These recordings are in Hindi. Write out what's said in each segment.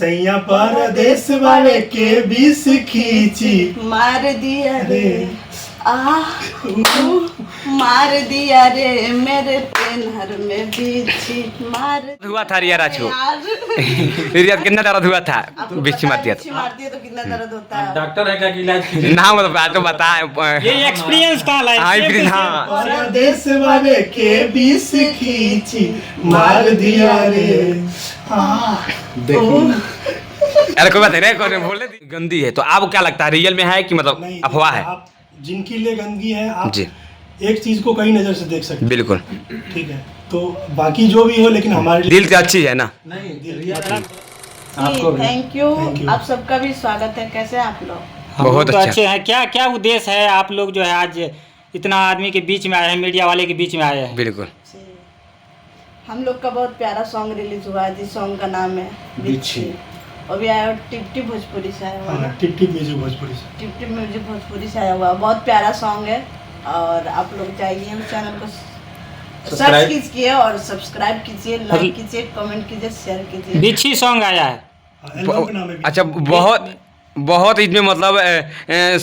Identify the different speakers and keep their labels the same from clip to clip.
Speaker 1: सैया परदेस वाले के बीस खींची
Speaker 2: मार दिया रे मार दिया रे मेरे पेनहर में बीछी मार
Speaker 3: हुआ था रिया राजू
Speaker 2: यार
Speaker 3: रिया कितना दर्द हुआ था
Speaker 2: आपको
Speaker 3: बीच
Speaker 2: पता
Speaker 3: मार
Speaker 2: है,
Speaker 3: दिया
Speaker 2: बिच्छी मारती है तो कितना दर्द होता है।
Speaker 4: डॉक्टर है क्या कि इलाज कीजिए?
Speaker 3: ना मतलब बात तो बता
Speaker 4: ये एक्सपीरियंस का लाइफ
Speaker 3: हाँ फिर हाँ
Speaker 1: परदेस वाले के बीस खींची मार दिया रे
Speaker 3: अरे कोई बात नहीं रे कोई नहीं, बोलने दी। गंदी है तो आपको क्या लगता है रियल में है कि मतलब
Speaker 1: नहीं,
Speaker 3: अफवाह है?
Speaker 1: आप जिनके लिए गंदगी है आप
Speaker 3: जी
Speaker 1: एक चीज को कई नजर से देख सकते
Speaker 3: बिल्कुल
Speaker 1: हैं, ठीक है। तो बाकी जो भी हो लेकिन हमारे लिए
Speaker 3: दिल तो अच्छी है ना।
Speaker 4: नहीं
Speaker 1: दिल
Speaker 4: आपको भी।
Speaker 2: Thank you
Speaker 1: Thank you।
Speaker 2: आप सबका भी स्वागत है। कैसे हैं आप लोग?
Speaker 4: हम
Speaker 3: बहुत
Speaker 4: लोग तो
Speaker 3: अच्छा।
Speaker 4: अच्छे हैं। क्या क्या उद्देश्य है आप लोग जो है आज इतना आदमी के बीच में आए हैं, मीडिया वाले के बीच में आए हैं?
Speaker 3: बिल्कुल
Speaker 2: जी। हम लोग का बहुत प्यारा सॉन्ग रिलीज हुआ है जिस सॉन्ग का नाम है
Speaker 4: बिच्छी।
Speaker 2: और भी आया टिप टिप भोजपुरी से आया हुआ है।
Speaker 1: टिप टिप म्यूजिक भोजपुरी से
Speaker 2: टिप टिप म्यूजिक भोजपुरी से आया हुआ है। बहुत प्यारा सॉन्ग है और आप लोग जाइए उस चैनल को सर्च
Speaker 4: Subscribe।
Speaker 2: कीजिए और सब्सक्राइब कीजिए, लाइक कीजिए, कमेंट कीजिए, शेयर कीजिए।
Speaker 4: बिच्छी सॉन्ग आया है।
Speaker 1: हाँ, एल्बम का नाम है
Speaker 3: अच्छा बहुत बहुत इसमें मतलब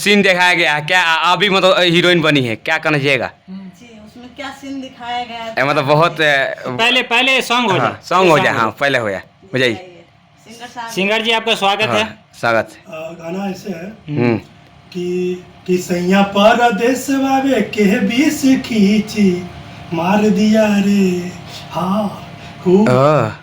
Speaker 3: सीन दिखाया गया है क्या? अभी मतलब हीरोइन बनी है क्या कहना चाहिएगा?
Speaker 2: जी उसमें क्या सीन दिखाया गया है?
Speaker 3: मतलब बहुत
Speaker 4: पहले सॉन्ग हो जाए।
Speaker 3: सॉन्ग हो जाए हाँ पहले हो जाए हो जाइए।
Speaker 2: सिंगर साहब
Speaker 4: सिंगर जी आपका स्वागत है।
Speaker 3: हाँ, स्वागत
Speaker 1: गाना ऐसे है
Speaker 3: हम्म
Speaker 1: कि सैया परदेस वाले के बीस खींची मार दिया रे हाँ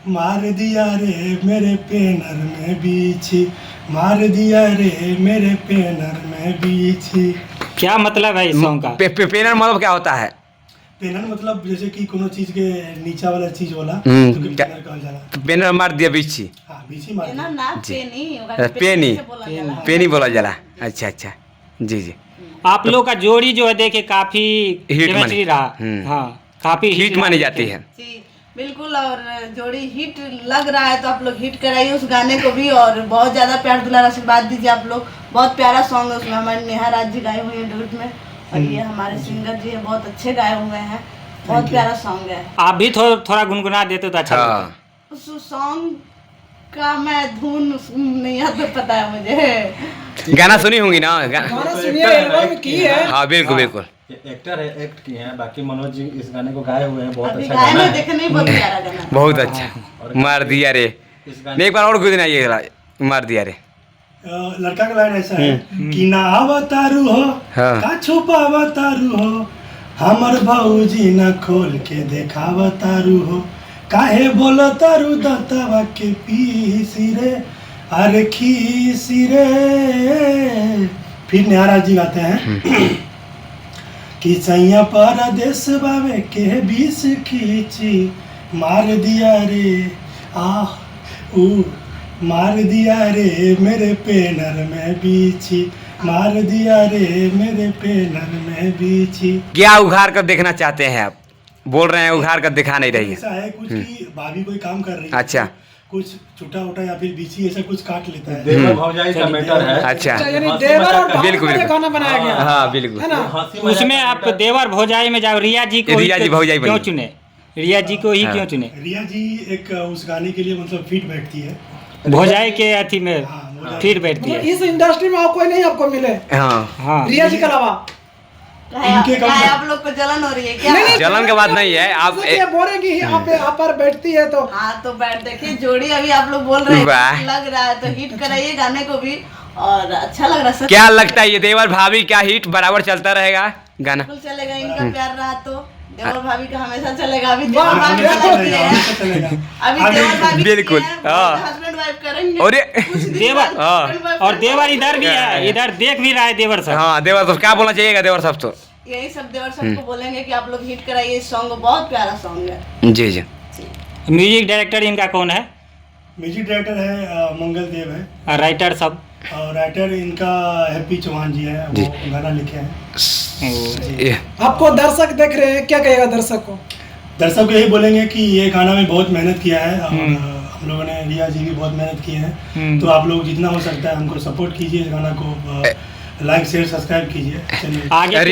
Speaker 1: मार दिया रे मेरे पेनर में बीछी मार दिया रे मेरे पेनर में बीछी।
Speaker 4: क्या मतलब है इस सॉन्ग का?
Speaker 3: पेनर मतलब क्या होता है?
Speaker 1: पेनर मतलब जैसे कि कोनो चीज के नीचा वाला चीज होला
Speaker 3: हम्म,
Speaker 1: तो
Speaker 3: क्या-
Speaker 1: पेनर कहल जाला।
Speaker 3: तो पेनर मार दिया बीछी
Speaker 1: हाँ बीछी मार
Speaker 2: ना
Speaker 1: दिया।
Speaker 2: ना
Speaker 3: जी।
Speaker 2: पेनी
Speaker 3: पेनी पेनी बोला जाला। अच्छा अच्छा जी जी
Speaker 4: आप लोग का जोड़ी जो है देखे काफी
Speaker 3: हिट
Speaker 4: केमिस्ट्री
Speaker 3: मानी।
Speaker 4: रहा। हाँ काफी
Speaker 3: हिट मानी जाती है।
Speaker 2: जी बिल्कुल। और जोड़ी हिट लग रहा है तो आप लोग हिट कराइए उस गाने को भी और बहुत ज्यादा प्यार दुलार आशीर्वाद दीजिए आप लोग। बहुत प्यारा सॉन्ग है उसमें हमारे नेहा राज जी गाए हुए हैं डुएट में और ये हमारे सिंगर जी हैं बहुत अच्छे गाए हुए हैं। बहुत प्यारा सॉन्ग है।
Speaker 4: आप भी थोड़ा गुनगुना देते तो अच्छा लगता।
Speaker 3: हाँ
Speaker 2: उस सॉन्ग का मैं धुन नहीं आता पता है मुझे।
Speaker 3: गाना सुनी होंगी ना
Speaker 5: गाना सुनिए, एल्बम की है।
Speaker 3: हाँ बिल्कुल बिल्कुल
Speaker 4: एक्टर है, एक्ट किए हैं। बाकी मनोज जी इस गाने को गाए हुए हैं। बहुत
Speaker 2: अभी
Speaker 4: अच्छा
Speaker 2: गाए
Speaker 4: गाना
Speaker 2: में
Speaker 4: है।
Speaker 2: देखने बहुत प्यारा गाना है।
Speaker 3: बहुत अच्छा मार दिया रे।
Speaker 4: इस
Speaker 3: नहीं एक बार और कुछ आइए मार दिया रे।
Speaker 1: लड़का का लाइन ऐसा है कि ना अवतारू हो
Speaker 3: हाँ।
Speaker 1: का छुपावतारू हो हमर भौजी न खोल के देखावतारू हो काहे बोलतारू दतवा के पीसी रे अरे खीसी रे। फिर निहारा जी गाते हैं कि सैया परदेस बाबे के बीस खींची मार दिया रे ऊ मार दिया रे मेरे पेनर में बीछी मार दिया रे मेरे पेनर में बीछी।
Speaker 3: क्या उघाड़ कर देखना चाहते हैं आप? बोल रहे हैं उघाड़ कर दिखा नहीं रही है।
Speaker 1: ऐसा है कुछ कि भाभी कोई काम कर रही है
Speaker 3: अच्छा।
Speaker 1: कुछ छोटा उटा या फिर बीछी ऐसा कुछ काट लेता है।
Speaker 4: देवर भौजाई का मैटर है।
Speaker 3: अच्छा
Speaker 5: यानी देवर और भाभी
Speaker 3: बिल्कुल,
Speaker 5: पर ये
Speaker 3: बिल्कुल।
Speaker 5: गाना बनाया गया है।
Speaker 3: हाँ बिल्कुल
Speaker 5: है ना?
Speaker 4: उसमें आप देवर भौजाई में जाओ। रिया जी को
Speaker 3: रिया जी भौजाई
Speaker 4: क्यों
Speaker 3: बनी।
Speaker 4: चुने? रिया जी को ही
Speaker 3: हाँ।
Speaker 4: क्यों चुने?
Speaker 1: रिया जी एक उस गाने के लिए मतलब फिट बैठती है।
Speaker 4: भौजाई के अथी में
Speaker 1: हाँ, भौजाई।
Speaker 4: फिर बैठती
Speaker 5: मतलब
Speaker 4: है।
Speaker 5: इस इंडस्ट्री में और कोई नहीं आपको मिले
Speaker 3: हाँ
Speaker 4: हाँ
Speaker 5: रिया जी के अलावा।
Speaker 1: इनके कम-
Speaker 2: काहे आप लोग को जलन हो रही है क्या?
Speaker 5: नहीं,
Speaker 3: जलन की बात नहीं है आप
Speaker 5: सोचिए बोल रहे कि आप पर बैठती है तो
Speaker 2: हाँ तो बैठ देखिए जोड़ी अभी आप लोग बोल रहे
Speaker 3: वाह।
Speaker 2: हैं लग रहा है तो हिट कराइए गाने को भी और अच्छा लग रहा है सर।
Speaker 3: क्या लगता है ये देवर भाभी क्या हिट बराबर चलता रहेगा गाना?
Speaker 2: बिल्कुल चलेगा इनका प्यार रहा तो देवर भाभी का हमेशा चलेगा। अभी देवर
Speaker 5: वाह,
Speaker 2: भाभी
Speaker 5: हमेशा
Speaker 2: अलग
Speaker 1: चलेगा,
Speaker 2: है।
Speaker 1: हमेशा चलेगा।
Speaker 2: अभी देवर भाभी
Speaker 3: बिल्कुल, हाँ।
Speaker 2: हस्बैंड वाइफ करेंगे
Speaker 3: और ये
Speaker 2: कुछ दिन
Speaker 4: देवर
Speaker 2: बाद
Speaker 3: हाँ।
Speaker 2: husband wife
Speaker 4: और
Speaker 2: करेंगे।
Speaker 4: देवर इधर भी है, इधर देख भी रहा है देवर सब।
Speaker 3: हाँ देवर साहब क्या बोलना चाहिएगा देवर साहब तो?
Speaker 2: यही सब देवर सबको बोलेंगे कि आप लोग हिट कराइए इस सॉन्ग को। बहुत प्यारा सॉन्ग है।
Speaker 3: जी जी
Speaker 4: म्यूजिक डायरेक्टर इनका कौन है?
Speaker 1: म्यूजिक डायरेक्टर है मंगल देव है
Speaker 4: और राइटर सब?
Speaker 1: और राइटर इनका हैप्पी चौहान जी है वो गाना लिखे हैं।
Speaker 3: ये
Speaker 5: आपको दर्शक देख रहे हैं, क्या कहेगा दर्शक को?
Speaker 1: दर्शक को यही बोलेंगे कि ये गाना में बहुत मेहनत किया है और हम लोगों ने रिया जी भी बहुत मेहनत की है। तो आप लोग जितना हो सकता है हमको सपोर्ट कीजिए इस गाना को लाइक शेयर सब्सक्राइब कीजिए चैनल।
Speaker 4: आगे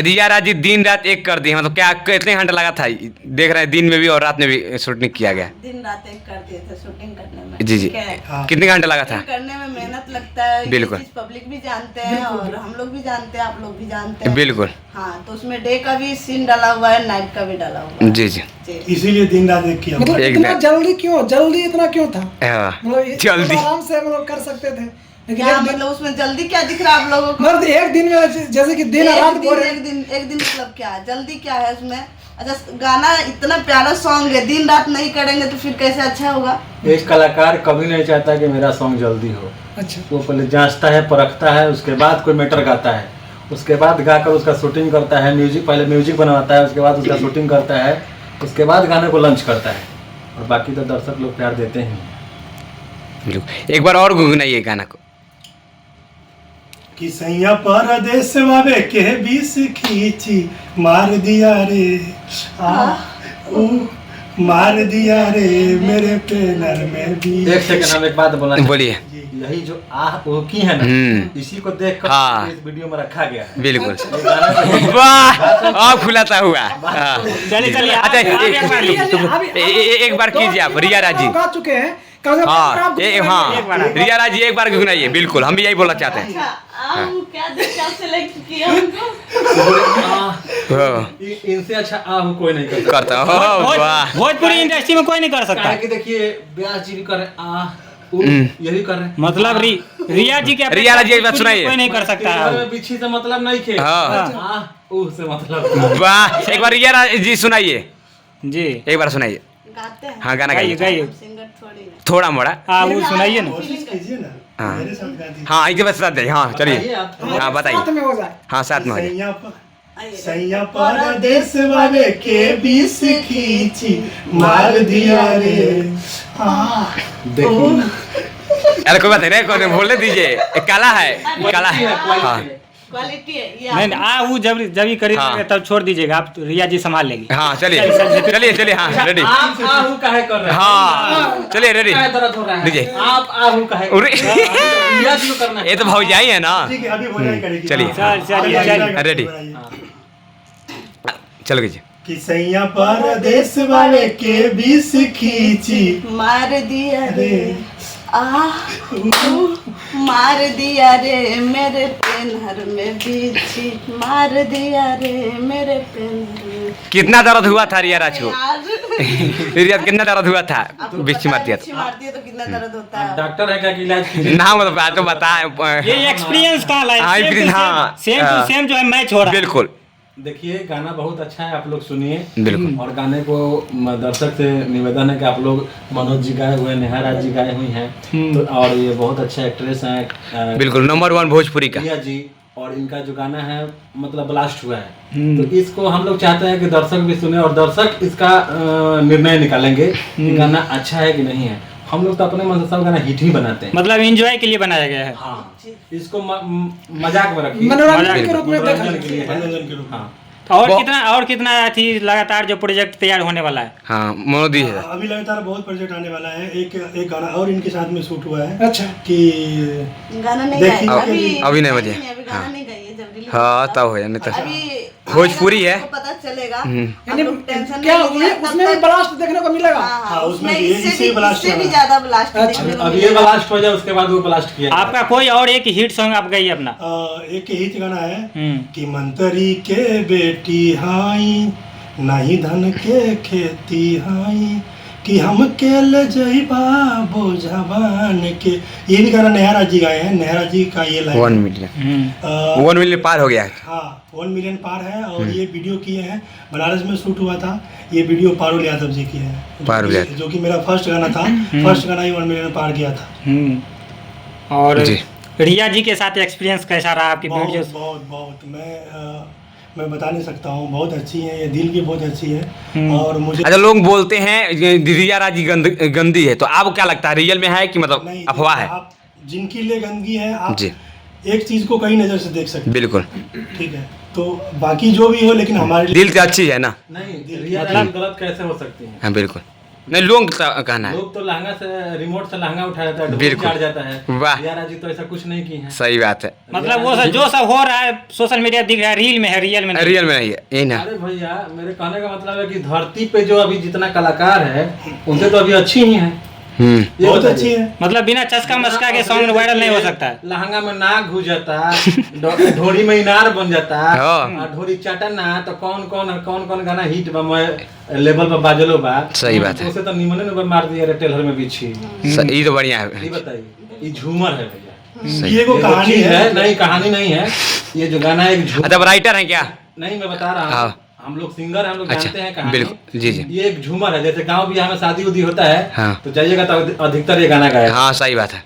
Speaker 3: रिया राजी दिन रात एक कर दी है, मतलब क्या कितने घंटे लगा था? देख रहे हैं दिन में भी और रात में भी शूटिंग किया गया।
Speaker 2: दिन रात एक कर दिए थे शूटिंग करने में।
Speaker 3: जी जी।
Speaker 2: ठीक है?
Speaker 1: हाँ।
Speaker 3: कितने घंटे लगा था?
Speaker 2: शूटिंग करने में मेहनत लगता है, ये
Speaker 3: बिल्कुल।
Speaker 2: चीज़ पब्लिक भी जानते हैं और हम लोग भी जानते हैं, आप लोग भी जानते हैं।
Speaker 3: बिल्कुल।
Speaker 2: हाँ, तो उसमें डे का भी सीन डाला हुआ है, नाइट का भी डाला हुआ है।
Speaker 3: जी जी।
Speaker 2: जी।
Speaker 1: इसीलिए दिन रात एक किया।
Speaker 5: मतलब
Speaker 3: एक
Speaker 5: इतना
Speaker 3: दिन।
Speaker 5: जल्दी क्यों, जल्दी इतना क्यों था?
Speaker 3: हाँ,
Speaker 5: मतलब ये
Speaker 3: जल्दी।
Speaker 5: आराम से मतलब कर सकते थे, लेकिन
Speaker 2: क्या
Speaker 5: एक दिन,
Speaker 2: मतलब उसमें जल्दी क्या दिख रहा है आप लोगों को?
Speaker 5: मतलब एक दिन में जैसे कि दिन और रात बोल रहे हैं।
Speaker 2: एक दिन मतलब क्या है, जल्दी क्या है उसमें? अच्छा, गाना इतना प्यारा सॉन्ग है, दिन रात नहीं करेंगे तो फिर कैसे अच्छा होगा?
Speaker 6: एक कलाकार कभी नहीं चाहता कि मेरा सॉन्ग जल्दी हो।
Speaker 5: अच्छा,
Speaker 6: वो पहले जांचता है, परखता है, उसके बाद कोई मैटर गाता है, उसके बाद गाकर उसका शूटिंग करता है, म्यूजिक पहले म्यूजिक बनवाता है, उसके बाद उसका शूटिंग करता है, उसके बाद गाने को लॉन्च करता है, और बाकी तो दर्शक लोग प्यार देते हैं।
Speaker 3: बिल्कुल। एक बार और गुनगुनाइए गाना को।
Speaker 1: कि सैया परदेस वावे के बीस खींची मार दिया रे ऊ मार दिया रे मेरे पेनर में भी।
Speaker 6: एक सेकंड हम एक बात बोलना चाहते
Speaker 3: बोलिए।
Speaker 6: हैं। यही जो आह वो की है ना, इसी को देख कर
Speaker 3: हाँ।
Speaker 6: इस वीडियो में रखा गया है।
Speaker 3: बिल्कुल।
Speaker 6: ये गाना तो-
Speaker 3: वाह, अब खुलाता हुआ। हाँ।
Speaker 4: चलिए चलिए
Speaker 3: अच्छा,
Speaker 5: अभी-
Speaker 3: एक बार कीजिए आप, रिया राजी।
Speaker 5: गा चुके हैं, कम से कम
Speaker 3: हाँ,
Speaker 5: आप
Speaker 3: हाँ, रिया राजी एक बार गुनगुनाइए। बिल्कुल, हम भी यही बोलना चाहते हैं।
Speaker 2: अच्छा, क्या दिक्कत सेलेक्ट किया हमको?
Speaker 3: हाँ,
Speaker 6: इनसे अच्छा आह कोई नहीं करता।
Speaker 3: करता हो वाह।
Speaker 4: भोजपुरी इंडस्ट्री में कोई नहीं कर सकता।
Speaker 6: काहे कि देखिए व्यास जी भी कर रहे हैं, आह ऊ, यही कर रहे हैं।
Speaker 4: मतलब रिया जी के
Speaker 3: रिया जी एक बात सुनाइए।
Speaker 4: कोई नहीं कर सकता
Speaker 6: तेरे घर
Speaker 4: है।
Speaker 6: में बिच्छी से मतलब नहीं खे।
Speaker 3: हाँ।
Speaker 6: आह ऊ से मतलब।
Speaker 3: वाह, एक बार रिया जी सुनाइए,
Speaker 4: जी
Speaker 3: एक बार सुनाइए।
Speaker 2: गाते हैं।
Speaker 3: हाँ, गाना
Speaker 4: गाइए
Speaker 3: गाइए।
Speaker 4: गाइए।
Speaker 2: सिंगर थोड़ी ना।
Speaker 3: थोड़ा मोड़ा।
Speaker 4: हाँ वो सुनाइए ना।
Speaker 1: कोशिश कीजिए ना
Speaker 3: हाँ।
Speaker 1: मेरे साथ गा दीजिए।
Speaker 3: हाँ, एक बार साथ दे। हाँ,
Speaker 6: बताइए
Speaker 3: चलिए।
Speaker 6: आप।
Speaker 3: हाँ,
Speaker 5: साथ
Speaker 3: बताइए।
Speaker 5: में हो जाए।
Speaker 3: हाँ, साथ में हो जाए।
Speaker 2: आइए।
Speaker 1: सैया परदेस वावे के बीस खींची मार दिया रे
Speaker 6: देखिए
Speaker 3: अरे कोई बात नहीं, कोई बोलने दीजिए। काला है, काला है। हाँ,
Speaker 2: क्वालिटी है ये।
Speaker 4: नहीं वो जब ही करीब
Speaker 3: हाँ।
Speaker 4: तब छोड़ दीजिएगा आप, रिया जी संभाल लेगी।
Speaker 3: हाँ, चलिए चलिए चलिए। हाँ, रेडी।
Speaker 6: आप आहू काहे कर रहे हैं?
Speaker 3: हाँ, चलिए रेडी।
Speaker 6: काहे दर्द हो रहा है?
Speaker 3: दीजिए।
Speaker 6: आप आहू काहे
Speaker 3: उरे।
Speaker 6: रिया जी को करना है।
Speaker 3: ये तो भौजाई है ना।
Speaker 1: ठीक है अभी बोला करेगी।
Speaker 3: चलिए।
Speaker 1: हाँ,
Speaker 4: चलिए,
Speaker 1: आगे
Speaker 4: चलिए।
Speaker 1: आगे
Speaker 3: रेडी।
Speaker 1: बढ़ाइए।
Speaker 3: चलो कीजिए।
Speaker 1: कि सैया परदेस वावे के बीस खींची
Speaker 2: मार दिया रे मार दिया रे मेरे पेनहर में बीछी मार दिया रे मेरे पेनहर में।
Speaker 3: कितना दर्द हुआ था रिया राज को?
Speaker 2: यार
Speaker 3: रिया कितना दर्द हुआ था?
Speaker 2: आपको
Speaker 3: बिच्छी
Speaker 2: पता है,
Speaker 3: मारती है
Speaker 2: बिच्छी मारती है तो कितना दर्द होता है।
Speaker 6: डॉक्टर है क्या कि इलाज कीजिए?
Speaker 3: ना, मतलब तो बता।
Speaker 4: ये एक्सपीरियंस का
Speaker 3: हाँ,
Speaker 4: लाइफ
Speaker 3: experience, हाँ।
Speaker 4: सेम टू सेम जो है मैच हो रहा है।
Speaker 3: बिल्कुल
Speaker 6: देखिए गाना बहुत अच्छा है, आप लोग सुनिए।
Speaker 3: बिल्कुल।
Speaker 6: और गाने को दर्शक से निवेदन है कि आप लोग मनोज जी गाए हुए, नेहा राज जी गाए हुई हैं, तो और ये बहुत अच्छे एक्ट्रेस हैं।
Speaker 3: बिल्कुल, नंबर 1 भोजपुरी का।
Speaker 6: रिया जी, और इनका जो गाना है मतलब ब्लास्ट हुआ है, तो इसको हम लोग चाहते हैं कि दर्शक भी सुने और दर्शक इसका निर्णय निकालेंगे कि गाना अच्छा है कि नहीं है। हम लोग तो अपने मन से सब गाना हिट ही बनाते हैं।
Speaker 4: मतलब एंजॉय के लिए बनाया गया है।
Speaker 6: हाँ, इसको मजाक में रखिए,
Speaker 5: मनोरंजन के रूप में देखा
Speaker 6: मनोरंजन के लिए है।
Speaker 1: मनोरंजन के रूप में।
Speaker 6: हाँ,
Speaker 4: और कितना थी लगातार जो प्रोजेक्ट तैयार होने वाला है।
Speaker 3: हाँ, मोदी है।
Speaker 1: अभी लगातार बहुत प्रोजेक्ट आने वाला है। एक गाना और इनके साथ में शूट हुआ है
Speaker 5: अच्छा,
Speaker 1: कि
Speaker 2: गाना नहीं
Speaker 1: देखिए,
Speaker 2: गाए
Speaker 3: अभी नहीं बजे।
Speaker 2: अभी गाना नहीं गाइए, जब release
Speaker 3: हाँ,
Speaker 2: होगा।
Speaker 3: तब हो जाए, नहीं तो
Speaker 2: अभी
Speaker 3: भोजपुरी है।
Speaker 2: आपको पता चलेगा। आप
Speaker 5: यानी
Speaker 2: लोग टेंशन
Speaker 5: क्या
Speaker 2: नहीं लीजिए, तब
Speaker 5: उसमें भी
Speaker 2: तक-
Speaker 5: ब्लास्ट देखने को मिलेगा?
Speaker 1: हाँ, उसमें
Speaker 2: उसमें
Speaker 1: भी इससे भी blast
Speaker 2: इससे भी
Speaker 1: होगा।
Speaker 2: ज्यादा ब्लास्ट
Speaker 5: अच्छा,
Speaker 2: देखने को
Speaker 6: अब ये
Speaker 2: मिलेगा।
Speaker 6: ब्लास्ट हो जाए उसके बाद वो ब्लास्ट किया
Speaker 4: आपका कोई और एक हिट सॉन्ग आप गाइए अपना।
Speaker 1: एक हिट गाना है
Speaker 4: हम्म।
Speaker 1: कि मंत्री के बेटी हाई नहीं धन के खेती हाई कि हम के ले जइबा बोझावान के। ये भी गाना नेहा राज जी गाए हैं। नेहा राज जी का ये लाइन
Speaker 3: 1 मिलियन 1 मिलियन पार हो गया है।
Speaker 1: हाँ 1 मिलियन पार है। और ये वीडियो किए हैं, बनारस में शूट हुआ था। ये वीडियो पारुल यादव जी की है,
Speaker 3: पारुल यादव।
Speaker 1: जो कि मेरा फर्स्ट गाना था। फर्स्ट गाना ही 1 मिलियन पार किया था।
Speaker 4: और
Speaker 3: जी।
Speaker 4: रिया जी के साथ एक्सपीरियंस कैसा रहा आपकी
Speaker 1: बहुत
Speaker 4: वीडियोस?
Speaker 1: बहुत बहुत मैं बता नहीं सकता हूँ। बहुत अच्छी है, ये दिल की बहुत अच्छी है। और मुझे
Speaker 3: अच्छा, लोग बोलते हैं ये रिया राजी गंदी है, तो आपको क्या लगता है, रियल में है कि मतलब
Speaker 1: नहीं,
Speaker 3: अफवाह है?
Speaker 1: आप जिनके लिए गंदगी है, आप
Speaker 3: जी।
Speaker 1: एक चीज को कई नजर से देख सकते
Speaker 3: बिल्कुल।
Speaker 1: हैं। ठीक है, तो बाकी जो भी हो, लेकिन हमारे लिए
Speaker 3: दिल से अच्छी है ना।
Speaker 6: नहीं, रिया राज गलत कैसे हो सकती है?
Speaker 3: हाँ, बिल्कुल। नहीं लॉन्ग कहना है।
Speaker 6: लोग तो लहंगा से रिमोट से लहंगा उठा जाता है, ढोल
Speaker 3: बिल्कुल।
Speaker 6: चाट जाता है।
Speaker 3: वाह।
Speaker 6: रिया राजी तो ऐसा कुछ नहीं की है।
Speaker 3: सही बात है,
Speaker 4: मतलब वो सब जो सब हो रहा है सोशल मीडिया दिख रहा है, रील में है, रियल में नहीं।
Speaker 3: रियल में नहीं है यही ना।
Speaker 6: अरे भैया मेरे कहने का मतलब है कि धरती पे जो अभी जितना कलाकार है उनसे तो अभी अच्छी ही है। ये
Speaker 1: बहुत
Speaker 6: बताइए।
Speaker 1: अच्छी है।
Speaker 4: मतलब बिना चस्का मस्का के सॉन्ग वायरल नहीं हो सकता है।
Speaker 6: लहंगा में नाक घुस जाता, ढोरी में इनार बन जाता,
Speaker 3: हाँ।
Speaker 6: और ढोरी चाटा ना तो कौन गाना हिट लेवल पर बाजलो बा।
Speaker 3: सही बात है।
Speaker 6: उसे तो निमने ने मार दिया रे टेलर में बिछी।
Speaker 3: ये तो बढ़िया है।
Speaker 6: ये बताइए, ये झूमर है भैया।
Speaker 3: सही।
Speaker 1: ये वो
Speaker 6: ये जो
Speaker 1: कहानी
Speaker 6: चीज
Speaker 1: है।
Speaker 6: नहीं, कहानी नहीं है। ये जो गाना है एक झूमर।
Speaker 3: अच्छा राइटर है क्या?
Speaker 6: नहीं मैं बता रहा हूँ,
Speaker 3: हाँ।
Speaker 6: हम लोग सिंगर हैं, हम लोग
Speaker 3: अच्छा,
Speaker 6: जानते हैं कहानी।
Speaker 3: बिल्कुल, जी, जी।
Speaker 6: ये एक झूमर है, जैसे गांव बिहार में शादी उदी होता है
Speaker 3: हाँ।
Speaker 6: तो जाइएगा तो अधिकतर ये गाना गाया।
Speaker 3: हाँ सही बात है।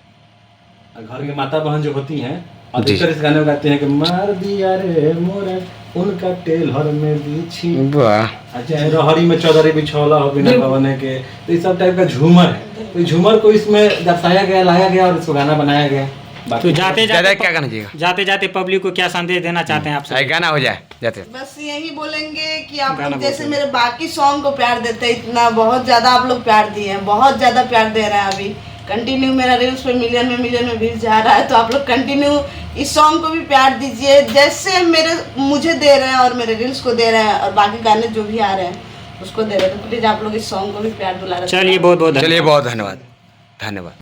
Speaker 6: घर में माता बहन जो होती हैं अधिकतर इस गाने में गाते हैं कि मार दिया रे मोरा उनका टेलर में बिछी।
Speaker 3: वाह।
Speaker 6: अच्छा रहरी में चौधरी बिछौला हो बिना पवने के, तो इस सब टाइप का झूमर है। तो झूमर को इसमें दर्शाया गया, लाया गया और इसको गाना बनाया गया।
Speaker 4: तो जाते
Speaker 3: ज्यादा क्या करना चाहिए?
Speaker 4: जाते जाते पब्लिक को क्या संदेश देना चाहते हैं आपसे?
Speaker 3: गाना हो जाए जाते।
Speaker 2: बस यही बोलेंगे कि आप लोग जैसे मेरे बाकी सॉन्ग को प्यार देते हैं, इतना बहुत ज्यादा आप लोग प्यार दिए हैं, बहुत ज्यादा प्यार दे रहे हैं। अभी कंटिन्यू मेरा रील्स पे मिलियन में व्यूज जा रहा है, तो आप लोग कंटिन्यू इस सॉन्ग को भी प्यार दीजिए जैसे मुझे दे रहे हैं और मेरे रील्स को दे रहे हैं और बाकी गाने जो भी आ रहे हैं उसको दे रहे हैं। तो प्लीज आप लोग इस सॉन्ग को भी प्यार दुलारा।
Speaker 4: चलिए बहुत बहुत
Speaker 3: चलिए बहुत धन्यवाद। धन्यवाद।